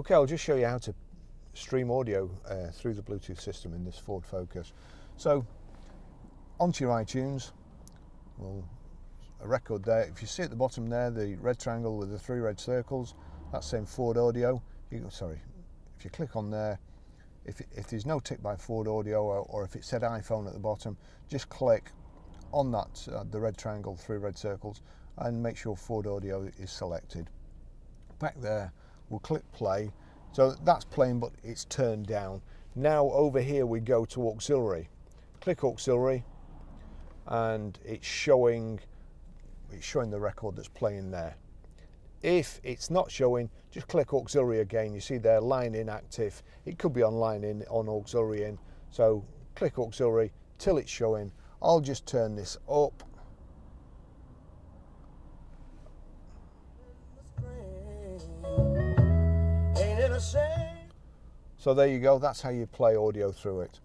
Okay, I'll just show you how to stream audio through the Bluetooth system in this Ford Focus. So, onto your iTunes, well, a record there. If you see at the bottom there, the red triangle with the 3 red circles, that's saying Ford Audio. If you click on there, if there's no tick by Ford Audio, or if it said iPhone at the bottom, just click on that, the red triangle, 3 red circles, and make sure Ford Audio is selected. Back there, we'll click play. So that's playing, but it's turned down. Now over here we go to auxiliary. Click auxiliary, and it's showing the record that's playing there. If it's not showing, just click auxiliary again. You see there, line in active. It could be on line in, on auxiliary in. So click auxiliary till it's showing. I'll just turn this up. So there you go, that's how you play audio through it.